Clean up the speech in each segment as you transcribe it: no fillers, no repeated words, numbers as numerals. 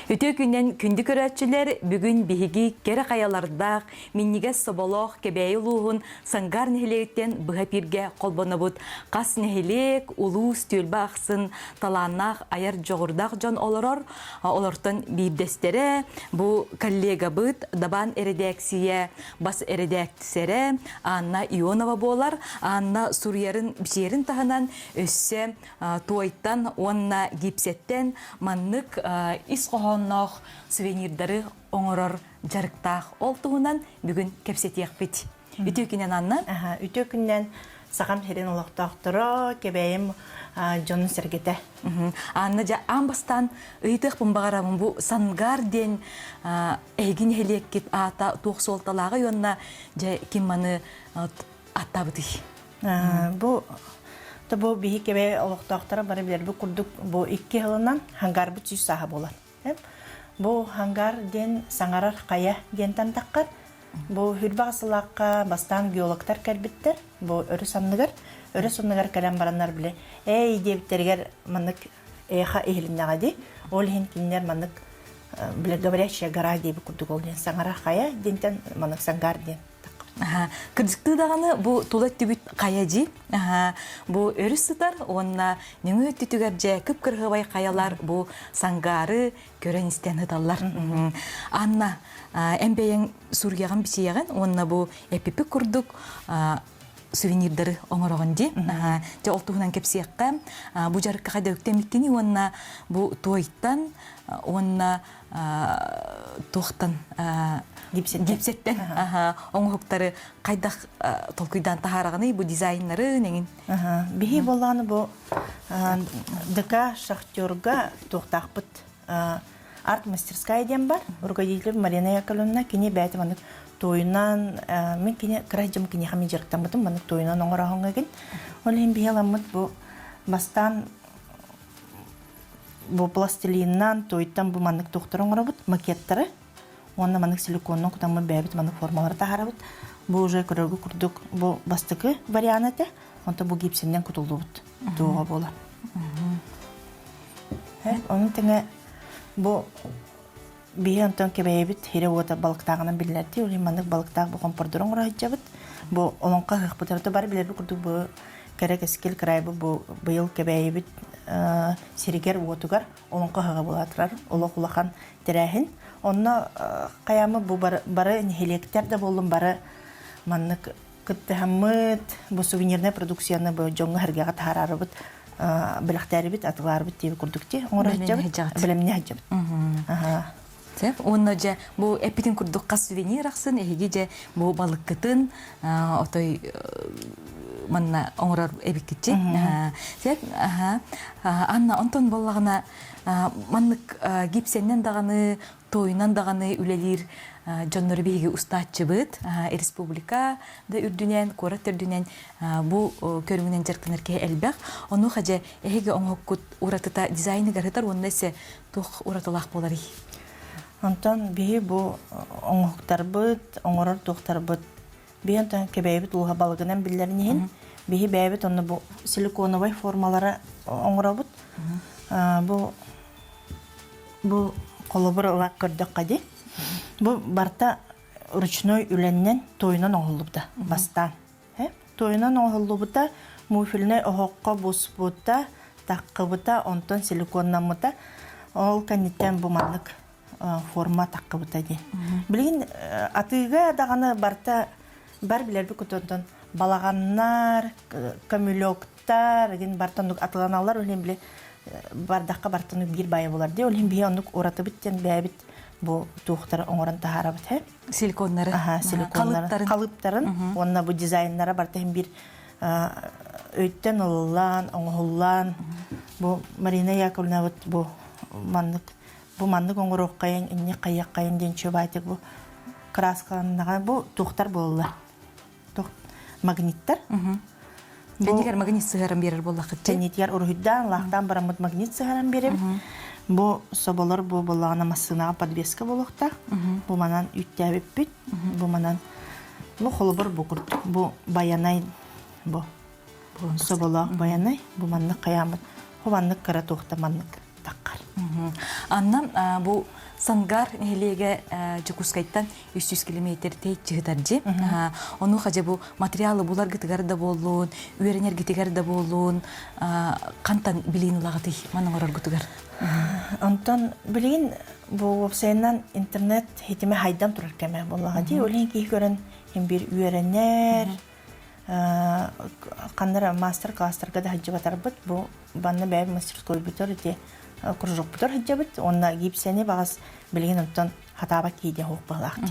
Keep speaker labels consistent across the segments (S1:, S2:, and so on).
S1: Өтө күннен күнді көрәтчілер бүгін биһиги кері қаялардақ, миннигес соболоқ кебәйі луғын саңгар нәхелектен бұға пирге қолбанабыд. Қас нәхелек, улуыз төлбі ақсын, таланақ, аяр жоғырдақ жон олорор, олортын бейбдестері, бұл коллега бұд, дабан эредексия, бас эредексері, Анна Ионова болар, Анна Сурьярын бішерін тағынан өссе туайттан, онна гипсеттен, маннық ис қоғаннақ сувенирдары оңырыр жарықтақ олтуынан бүгін кепсетияқ бет. Үтө күнен Анна?
S2: Үтө күнен сағам херен олақтақтыры, кебәйім жонын сәргеті.
S1: Анна жа амбастан ұйтық бұмбағарамын бұл сангар ден әйгін хелек кет ата туқ солталағы йонна жа кемманы аттабыды.
S2: Бұл бейі кебәй олақтақтыры бары білер бұл күрдік бұл 2 жылынан хангар бұл 100 саға болар. Бұл хангар ден саңарар қая ден тантаққар. Бұл хүрбағысылаққа бастан геологтар кәрбіттер. Бұл өрі сонныгар кәлем баранар біле. Дебіттергер манық эйха эхіліннеға дей. Ол хен келінер манық біле говорящая гора дейбі күрдік ол ден. Саңарар қая дентен манық саңгар ден.
S1: Кырдықты дағаны бұл тулат түбіт қаяжи. Бұл өріс сұтар, онына неңі өтті түгер жа күп кірғыбай қаялар бұл саңгары көрен істен ұдалар. Анна, әмбейен сұргияған бісейяған, онына бұл әпіпі күрдік сувенирдары оңырағын де. Жа олтуғынан кепсияққа бұл жарыққа қайда өктеміктені, онына бұл туайттан, онына тоқтан гипсеттен оңғықтары қайдақ толкуйдан тахарағаны бұл дизайнлары нәңін?
S2: Бейі болғаны бұл дыка шахтерға тоқтақпыт арт-мастерская ден бар. Ургадейлер Марина Яковлевна кене бәйті манық тойынан, мен кене крайжым кене қамын жарықтан бұтым, манық тойынан оңырағынға кен. Ол ең бейі аламыд бұл бастан бұл пластилиннан, тойттан бұл манық тоқтыр оңыра бұд, макеттары. Онна манық силиконның құтамы бәбіт манық формалары тағара бұд. Бұл уже көрігі күрдік бұл бастықы варианаты, онта бұл гипсенден күтілді бұд. Туға болар. Оның тіңі бұл бейі онтан кебәйбіт, хері ота балықтағынан білілерді. Олей манық балықтағы бұл қомпордыр оңыра хетча бұд. Бұл олонқа ғықпытарды бар білер бұл күрдік бұл кәрек әскел крайбы бұл бұйыл кебәйбіт серігер отугар олонқа ғыға боладырар. Олы құлақан тірәхін. Онна қаямы бұл бары нехелектер де болым бары маннық күттіғамыд бұл сувенирный продукцияны бұл жоңғы әргеға тағарары бұд біліқтәрі бұд, атылары бұд дейбі күрдікте. Оңыр әджабыд, біліміне әджабыд.
S1: Онна жа бұл әпетін күрдік қас сувенир ақсын, әйге жа бұл балық күтін, отой манна оңырар әбеккетче. Анна, онтон болағына маннық гипсеннен дағаны, тойынан дағаны үлелер жоннары бейге ұстатчы бұд. Республика да үрдінен, корат үрдінен бұл көрімінен жарқынарке әлбәқ. Оны қажа әйге оңық күт ұратыта дизайны ғарытар, оны әсі тұқ ұратылақ болары.
S2: Онтан бейі бұл оңықтар бұд, оңырар тұқтар бұд. Бейі онтан кебәйбіт ұлға балығынан білдерінен. Бейі бәйбіт оны бұл силиконовай формалары оңыра бұд. Бұл қолыбыр ұлақ көрдік қади. Бұл барта ручной үленнен тойынан оғылыбыда бастан. Тойынан оғылыбыда муфиліне оғыққа бұс бұда, таққы бұда, онтан силиконнан бұда. Ол кәнеттен бұл маңлық форма таққы бұда де. Білген, атыға дағаны барта бар білербі күтінтін балағаннар, камелектар, бартан атыланалар өлен біле бардаққа бартаны бір байы болар де. Олен бейі онық ораты біттен бәйбіт бұл туықтары оңырын тағара біт.
S1: Силиконлары?
S2: Силиконлары. Қалыптарын. Онына бұл дизайнлары бартағын бір өйттен ұлылан, оңғылан. Бұл Марина Яковлевна бұл маңнық оңғыр оққайын, үнне қаяқ қайын ден чөп айтық бұл краскаланынаған бұл туықтар болылар. Магниттар.
S1: Жәнегер магнит сығарын берер болақыт?
S2: Жәнетер ұрғыдан, лақтан барамыд магнит сығарын берер. Бұл соболар бұл болағына масынаға подвеска болықта. Бұл манан үттәбіп бүт. Бұл манан бұл қолыбыр бұл күрт. Бұл баянай бұл. Соболақ баянай. Бұл маннық қаямыд. Бұл маннық қара тоқта маннық таққар.
S1: Аннан бу сангар нехилеге жукускайттан 300 километр тейт жыгытаржы. Ону хажа бу материалы булар гитигер да болуун, үйренер гитигер да болуун, кантан билин улагыты маныңорор гутугар.
S2: Антон билин бу вебсайттан интернет хитиме хайдан турар кеме боллага ди. Олин ки көрөн ким бир үйренер кандара мастер класстарга да хаҗы батарбыт. Бу банны бәй мастерской битер ди. Кружок бутар хаҗабыт. Онда гипсене багас билген антон хатаба киде хок балакты.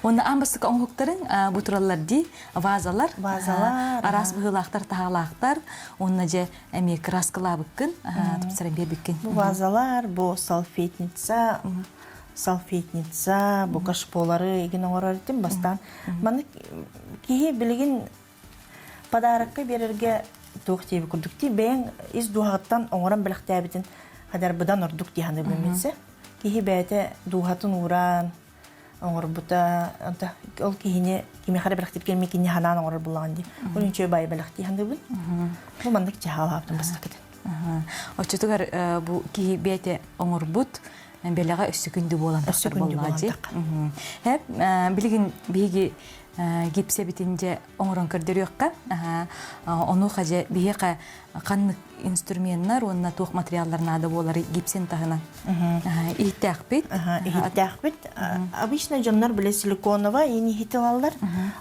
S1: Онда амбастык оңгуктарын бу тураллар ди, вазалар, арас быгылактар, тахалактар, онна же эми краскалабыккын, тапсырын бербиккин.
S2: Бу вазалар, бу салфетница, бу кашполары иген оңорартым бастан. Маны кие билген подаракка берерге тоқтебі күрдікті. Бәйін из дуғаттан оңыран біліктәбетін қадар бұдан ұрдық дейханы білмейсі. Кейі бәйті дуғатын ұран, оңыр бұта, ол кейіне кеме қара біліктеп келмей кейіне ханан оңыр бұлаған дей. Ол үнче бай білік дейханы бұл. Бұл мандық жағалы аптың бастықыды.
S1: Очетугар бұл кейі бәйті оңыр бұт, белеға өссі күнді боландықтар болуға Хәп, білген бейге гипсе битинде оңрон көрдөрөкка ону хаже биека каннык инструменттер онна тух материалларна да болары гипсен тагына иттакбит обычно жоннор биле силиконовая ини хиталалар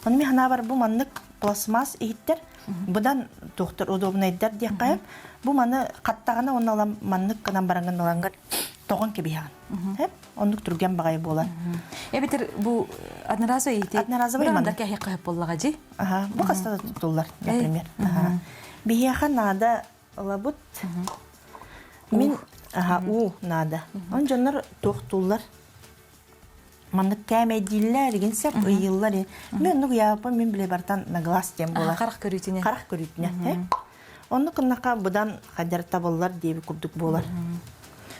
S1: аны ми хана бар бу маннык пластмасс иттер будан доктор удобныйдар деп кайып бу маны каттагана онна маннык канан баранган алангар тогон кебиян ондук турген багай болар. Эбитер бу одноразовый ити.
S2: Одноразовый ман.
S1: Да кахи кайып боллага жи.
S2: Бу каста тутулар, например. Бияха нада лабут. Мин нада. Он жоннор токтулар. Мандык кәме дилләр ген сәп ыйыллар. Мен ну япа мен биле бартан на глаз тем болар.
S1: Карак көрүтүнө.
S2: Карак көрүтүнө. Онны кыннака будан хадар табыллар деп курдук болар.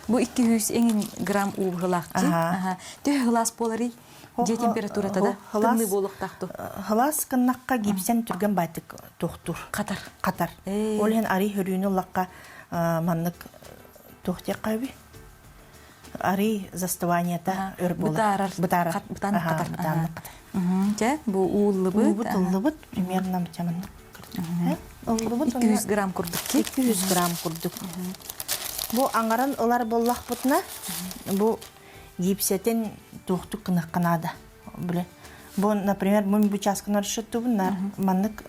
S1: Бу 200 грамм у гылакчы. Тэ глаз болары же температурада да тынны болук такту.
S2: Глаз кыннакка гипсен түрген байтык токтур. Катар. Ол ен ари хөрүүнү лакка маннык тохте кайбы. Ари застыванията өр болар. Бутарар. Бутанар.
S1: Же бу ууллыбыт.
S2: Примерно чаман.
S1: 200 грамм курдук.
S2: 200 грамм курдук. Бу аңаран олар боллақ бұтына, бу гипсетен тоқтық қынаққанада. Бу, например, мұн бұ часкын аршытты бұнар, маннық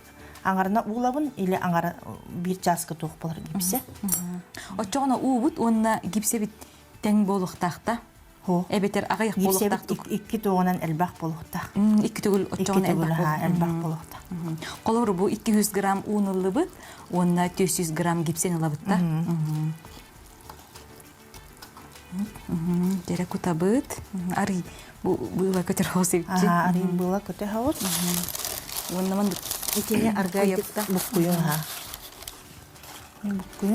S2: аңарына улабын, или аңара бір часкы тоқ болар гипсе.
S1: Отчоғына уыбыт, онына гипсе бит тәң болуқтақта. Әбетер ағайық болуқтақтық.
S2: Гипсе бит 2 тоғынан әлбақ болуқтақ.
S1: 2 түгіл отчоғына
S2: әлбақ болуқтақ.
S1: Қолыр бұ 200 грамм уынылы бұт, онына 400 грамм гипсен ылы бұтта. Дерек кутабыт. Ари было көтер хаусы битчи.
S2: Ари было көтер хаус.
S1: Оннаман итене аргайыпта.
S2: Буккуюн.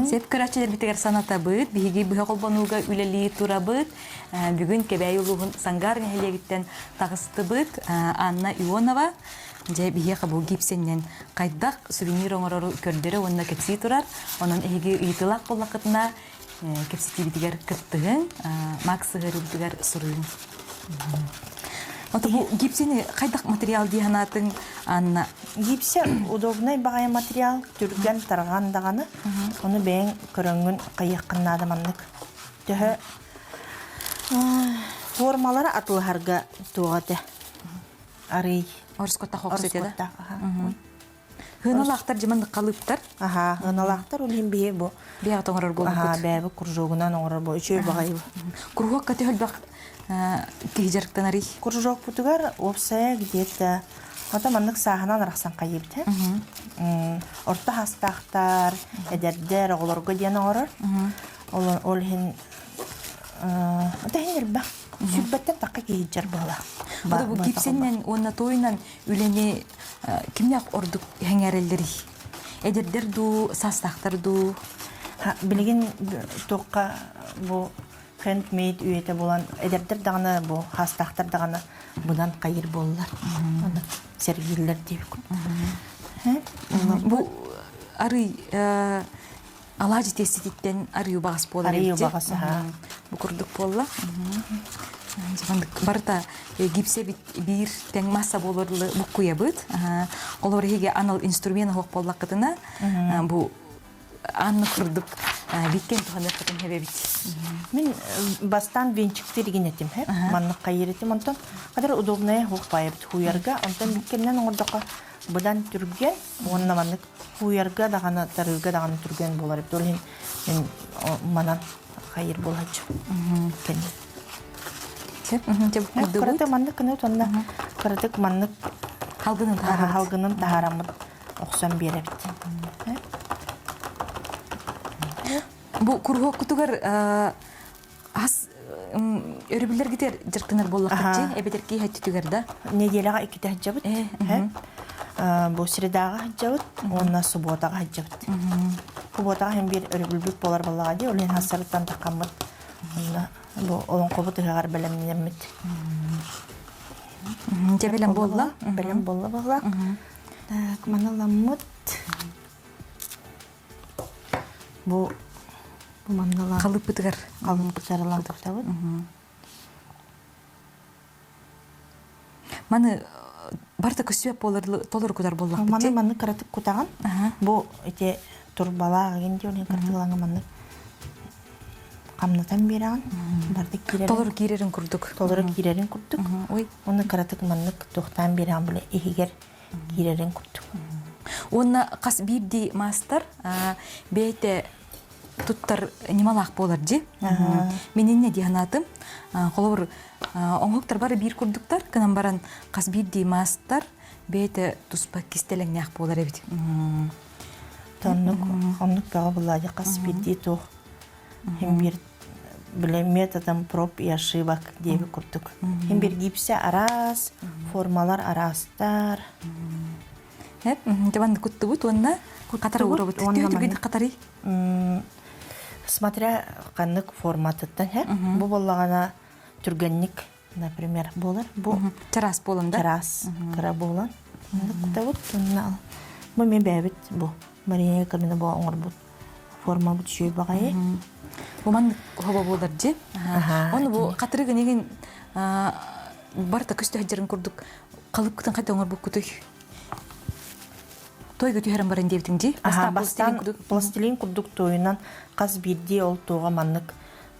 S1: Сеп көрәчелер битегер саната быт, биги быга колбануга үлели турабыт. Бүгүн кебей улугун сангар нехелегиттен тагысты быт. Анна Ионова же биге кабу гипсеннен кайдак сувенир оңорору көрдөрө онна кетси турар. Онун эги ыйтылак боллакытына кепсити битигер кыттыгын, максыгыр битигер сурыгын. Ото бу гипсени кайдак материал диханатын Анна?
S2: Гипсе удобный багай материал, түрген тарган даганы, оны бәйін көрөнгүн кайыккыннады маннык. Төһө формалары атылыхарга тугаты. Арый.
S1: Орскотта хоксетеда. Хыналактар жымандык калыптар.
S2: Хыналактар улин бие бу.
S1: Бия тоңорор болуп.
S2: Бәбі кружогунан оңорор бу. Үчөй багай бу.
S1: Кружок катыхылбак кийжерктен ари.
S2: Кружок бутугар опсая где-то ата мандык саханан араксан кайыбыт. Орта хастактар, эдердер оголорго диен оңорор. Ол хин ата хин элбак. Сүббеттен такка кийжер бала.
S1: Бу гипсеннен онна тойнан үлени кимняк ордук хеңерелдери. Эдердер ду, састактар ду.
S2: Билген тоққа бу handmade үйете болан эдердер дағаны бу хастақтар дағаны бұдан қайыр болылар. Сергейлер деп күн.
S1: Бу ары алажы тестететтен ары бағас болар.
S2: Ары бағасы.
S1: бу курдук болла. Барта гипсе бир тең масса болорлы букуя бит. Олар хиге анал инструмент хок боллакытына бу анны курдук виккен туханы кытын хебе бит.
S2: Мен бастан венчикти деген этим, манны кайретим, онтон кадар удобная хок пайып хуярга, онтон виккеннен оңордока будан түрген, онна маннык хуярга дагана тарыга дагана түрген болар. Долин мен манан хайыр болачу. Караты маннык кыны тонна каратык маннык халгынын тахарамыт оксан беребит.
S1: Бу кургок кутугар ас өрүбүлөр кетер жыркынар боллакчы, эбетерки хаттыгар да.
S2: Неделяга 2 таҗабыт. Бу средага хаҗабыт, онна субботага хаҗабыт. Субботага һәм бир өрүбүлбүк болар балага ди, олен хасарыттан такамыт. Бу олон кобутыгар белемнемит.
S1: Жебелем болла.
S2: Белем болла бала. Так, маналамыт. Бу манала
S1: Калып бытыгар.
S2: бутаралар токтабыт.
S1: Маны барта көсүп болорлу толор кудар боллак бит.
S2: Маны каратып кутаган. Бу эте турбала генде олен картылаңа маны камнатан берген. Барды кирер.
S1: Толор кирерин курдук.
S2: Толор кирерин курдук.
S1: Ой.
S2: Оны каратык маннык токтан берген биле эгер кирерин курдук.
S1: Онна кас бирди мастер бейте туттар немалак болар ди. Менин не диганатым. Колор оңоктар бары бир курдуктар, кынан баран кас бирди мастер бейте туспа кистелеңнак болар эбит.
S2: Тоннук оннук бага булады кас бирди то. Hem bir bile metoddan prop и ошибок diye bir kurduk. Hem bir gipse aras, formalar arastar.
S1: Hep jaban kuttubut онна катар урабыт. Төтүгү катары.
S2: Смотря канык форматыттан, бу боллагана түргенник, например, болар. Бу
S1: террас болында.
S2: Террас кыра болан. Кутабыт онна. Бу мен бәбит бу. Мария камина бу оңор бу. Форма бу чүй багай.
S1: Буман хоба болдар же. Оны бу катырыгы неген барта көстө хаҗарын курдук. Калып кытын кайта оңор бу кутуй. Той көтү хәрәм баран дебитин же.
S2: Бастан пластилин курдук тойунан каз бирди ол тога маннык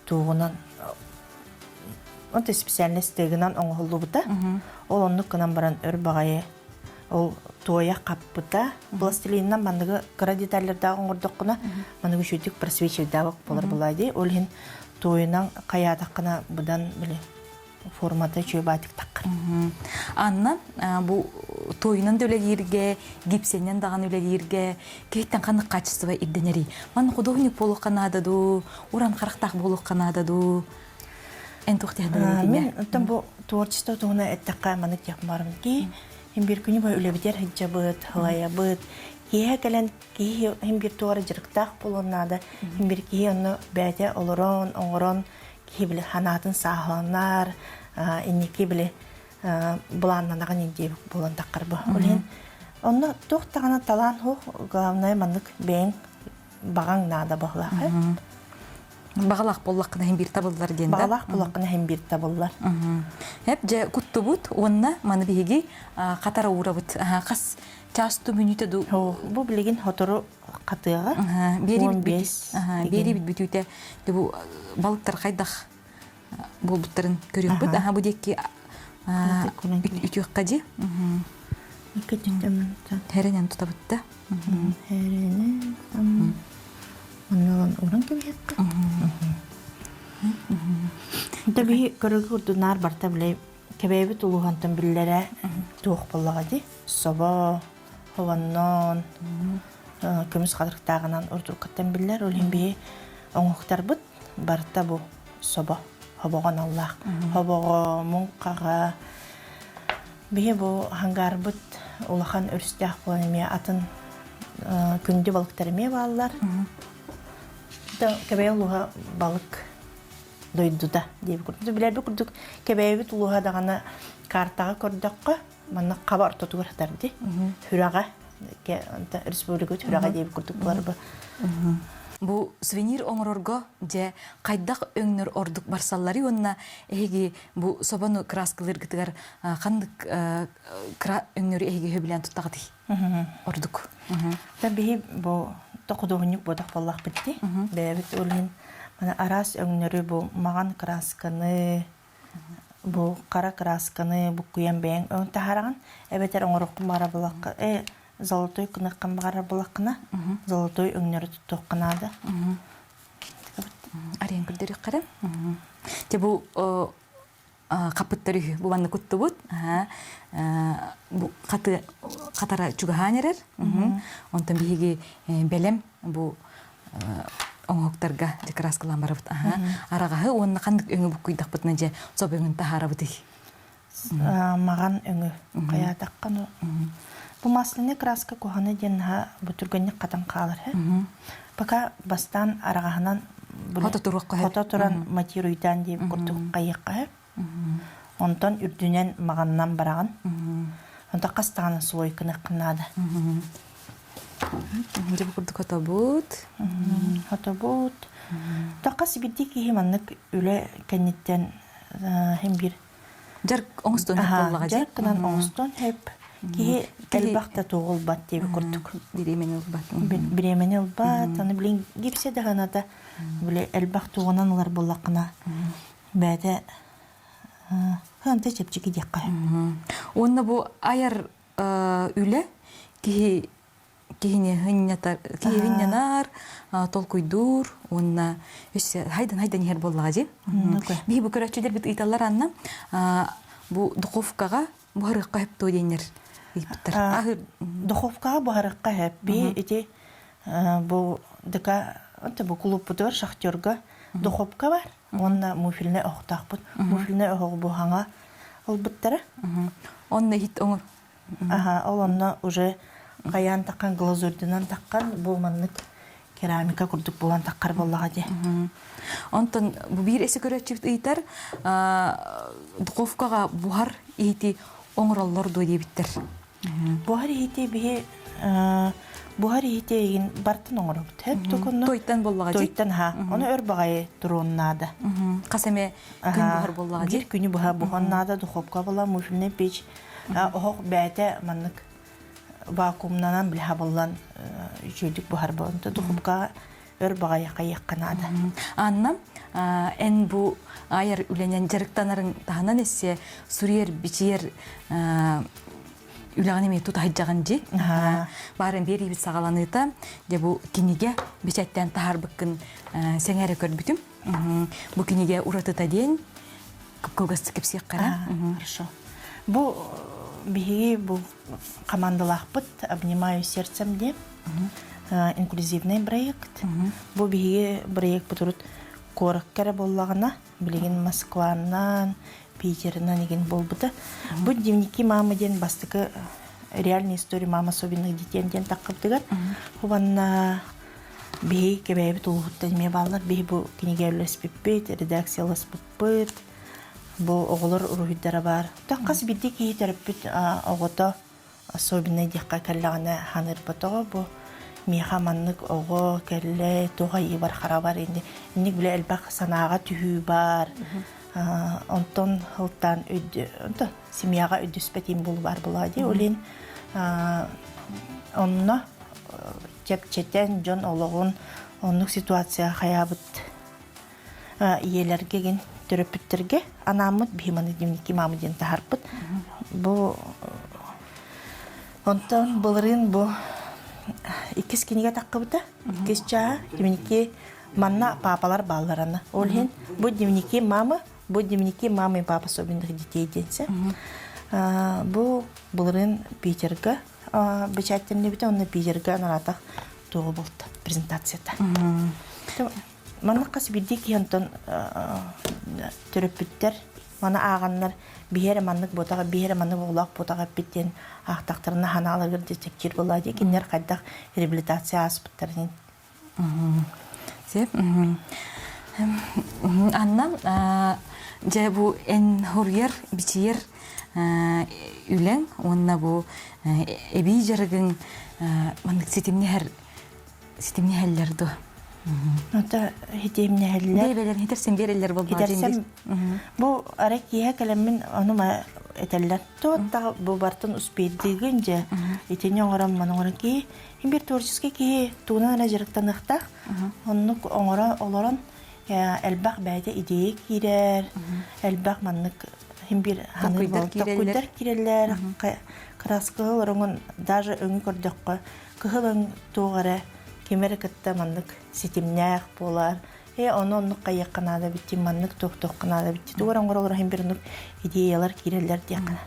S2: тогунан онте специальностьтегинан оңолду бута. Ол оннук кынан баран өр багай ол тоя каппыта пластилиннан мандыгы кара детальлерда оңордоккуна мандыгы шүтүк просвечивдабык болар булайды. Ол хин тойунан каядаккына будан биле формата чөбатык таккыр.
S1: Анна бу тойунан да үлегирге, гипсенен даган үлегирге, кейттен канык качествы ирденери. Ман художник болук канада ду, уран карактак болук канада ду. Энтухти хадана дигән.
S2: Мен тем бу творчество тугына эттәккә маны якмарым ки, һәм бер көне бу үлебитер хаҗабыт, халаябыт, кие кален кие һәм бер туары җырыктак булыннады. Һәм бер кие аны бәтә олорон, оңрон кие биле ханатын саһланар, инники биле буланнаган инде булан таккыр бу. Олен онны тохтагана талан хо главное мандык бен багаң нада багла.
S1: Багалак боллакына һәм бир табылдылар дигән да.
S2: Багалак булакына һәм бир табылдылар.
S1: Хәп же куттубут, онна маны биги катара урабыт. Кас часто минута ду.
S2: Бу билеген хотору катыга.
S1: Бери бит бүтүтә. Бу балыктар кайдах булбуттарын көрөбүт. Бу декки үтүк кади.
S2: Икетем.
S1: Хәренен тутабыт да.
S2: Хәренен. Аннан уран кебек. Таби көрөгүрдүнар барта биле кебеби тулугантан биллере туох боллага ди. Соба, хованнан, көмүс кадырктагынан урдуркаттан биллер олин би оңоктар бут барта бу соба. Хабоган Аллах. Хабого мункага би бу хангар бут улахан өрстәк болмия атын күндү балыктарыме баллар. Кебей луга балык дойдуда дип күрдү. Билерби күрдүк кебейби тулуга дагана картага көрдөккө мана кабар тотугартар ди. Хүрага республика хүрага дип күрдүк булар бу.
S1: Бу сувенир оңорорго же кайдак өңнөр ордук барсаллары онна эги бу собону краскалар гытыгар кандык өңнөр эги хөбүлән туттагы ордук.
S2: Та бихи бу токудугунюк бодак боллак битти. Бэбит улин мана арас өңнөрү бу маган красканы бу кара красканы бу куян бэң өң тахараган эбетер оңорок мара булак золотой кыныккан багара булакына золотой өңнөрү туттукканада.
S1: Арен күлдөрү кара. Те бу капыттары бу банны куттубут. Бу катара чугаханерер. Онтон биги белем бу оңоктарга краскалан барабыт. Арагахы онна кандык өңү бу куйдакпытына же собөңүн тахарабыт.
S2: Маган өңү кая таккан. Бу масляный краска куханы денха бутургонник катан калар. Пока бастан арагаханан хото туран матируйдан деп куртук кайыкка. Онтон үрдүнен маганнан бараган. Онта кастаганы суой кыныккынады.
S1: Деп курдук хотобут.
S2: Хотобут. Такас бидди ки химаннык үле кеннеттен хем бир
S1: жар оңстон боллага же.
S2: Жар кынан оңстон хеп ки элбакта тугул бат деп курдук.
S1: Биременил бат.
S2: Биременил бат. Аны билин гипсе дагана биле элбак тугунан улар боллакына. Бәде ханта чепчики декка.
S1: Онна бу аяр үле ки кихине хыннянар толкуйдур онна өсө хайдан хер боллага же. Би бу көрөчүлөр бит италлар анна бу духовкага бухарыкка хеп тойденер.
S2: Духовкага бухарыкка хеп би эти бу дека анта бу клубдор шахтёрга духовка бар. Онна муфилне охтакпыт. Муфилне ох бу ханга албыттара.
S1: Онна хит оңор.
S2: Ол онна уже каян таккан глазурдынан таккан бу маннык керамика курдук булан таккар боллага же.
S1: Онтон бу бир эсе көрөчүбүт ыйтар духовкага бухар ити оңроллор дой дебиттер.
S2: Бухар ити би бухар ити ин бартын оңробут. Хеп токонно
S1: Тойтан боллага же.
S2: Тойтан Оны өр багай турууннада.
S1: Касеме күн бухар боллага же.
S2: Бир күнү бухар буханнада духовка бола муфилне печ. Ох бәте маннык вакуумнан билha боллан жүйдүк бухар болду. Духовка өр багай кайыкканада.
S1: Анна эн бу аяр үленен жарыктанарын таханан эссе сурьер бичер үлаганы мен тут хайжаган же. Барын бери бит сагаланыта же бу киниге бичеттен тахарбыккын сеңере көрбүтүм. Бу киниге уратыта ден көгөстү кепсек кара.
S2: Хорошо. Бу биги бу командалахпыт обнимаю сердцем деп. Инклюзивный проект. Бу биги проект бутурут кораккара боллагына билеген Москванан, Питернан деген болбута. Бу дневники мамы ден бастыкы реальная история мама особенных детей ден таккыптыгар. Хубанна биги кебейбит улгуттан ме балдар биги бу книге өлөспүппүт, редакцияласпыппыт. Бу оголор урухиддара бар. Таккас бидди ки терапит огото особенный декка каллагана ханыр батого бу миха маннык ого келле тога ибар харабар инде. Инник биле элбак санаага түһүү бар. Онтон хылтан өддү, онто семьяга өддөспетин бул бар булади. Олин онно чепчетен жон ологун оннук ситуация хаябыт иелерге ген төрөпүттерге анамыт бихиманы дневники мамыден тахарпыт. Бу онтон булырын бу икис киниге таккыбыта. Икис чаа дневники манна папалар балларына. Олин бу дневники мамы и папа особенных детей денсе. Бу булырын Питерге бечаттенне бите онны Питерге наратах тугу болду презентацияда. Манна кас биддик янтон төрөпүттер мана аганнар биһере маннык ботага биһере маннык улак ботага биттен ахтактарына ханалар детектив болады кинер кайдак реабилитация аспыттарын.
S1: Сеп. Анна же бу эн хурьер бичер үлен онна бу эби жарыгын маннык ситимне хеллерду.
S2: Нота хитемне хәлләр.
S1: Дейбелер хитерсен берелер булмады.
S2: Хитерсем бу ара кие калемин анума этелләр. Тотта бу бартын успейдигенҗе итене орам маныңыр ки бер творческий ки туна ана жырыктаныкта. Онны оңора олорон әлбәк бәйдә идея кирер. Әлбәк маннык бер ханыр булды. Кирелләр. Краскаларың даже өңі көрдөккө кыһылың тугара кемерекетте маннык сетимнәк болар. Оны кайыкканада битти маннык токтокканада битти. Тугаран горолор бирнук идеялар кирелләр дияқана.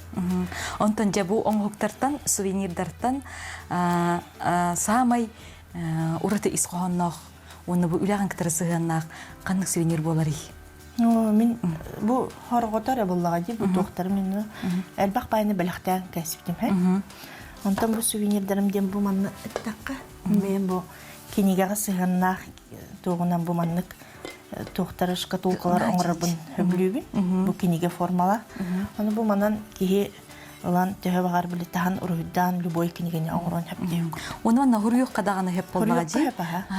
S1: Онтон жабу оңхуктартан, сувенирдартан самай урыты исқоһоннох, оны бу үләгән китәрсегәннәк каннык сувенир болары.
S2: Мин бу хорготар буллага ди бу доктор мине әлбәк байны беләктән кәсиптем һә. Онтан бу сувенирдәрем дем бу манны иттәккә. Мен бу кинигә сыганнак тугынан бу маннык доктор шкатулкалар оңрабын хөблүбин. Бу кинигә формала. Аны бу манан ки Олан төһө багар биле таһан урыйдан любой кинигене оңрон хәптем.
S1: Оны нахурыйык кадаганы хеп болмади.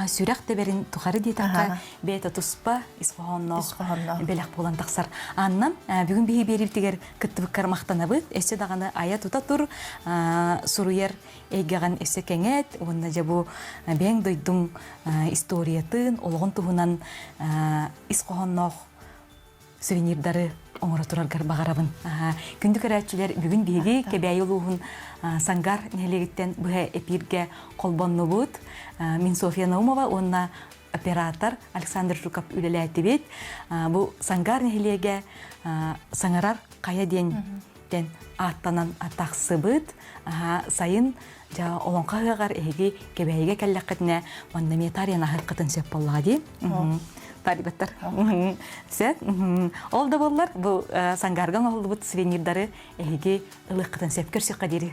S1: Сүрәк тәбәрин тухары дитәккә бета туспа исфахонно. Беләк булган тахсар. Аннан бүген бии берип тигәр киттиб кармактанабыт. Эссе даганы ая тута тур суруер әйгәгән эссе кәңәт. Онда жабу бәң дойдың историятын олгон туһунан исфахонно сувенирдары оңора тураргар багарабын. Күндүк әрәтчилер бүгін биги кебәй улуһун сангар нәлегиттен бүһә эпирге колбонну бут. Мин София Наумова, онна оператор Александр Жуков үлеләте бит. Бу сангар нәлеге саңарар кая ден аттанан атаксыбыт. Сайын жа олонкагар эги кебәйге кәлләкәтне мандамиятарияна хакытын сеп боллади. Тарибаттар. Сәт. Ол да болар бу сангарган олбут сувенирдары эги ылык кытын сеп көрсөк кадири.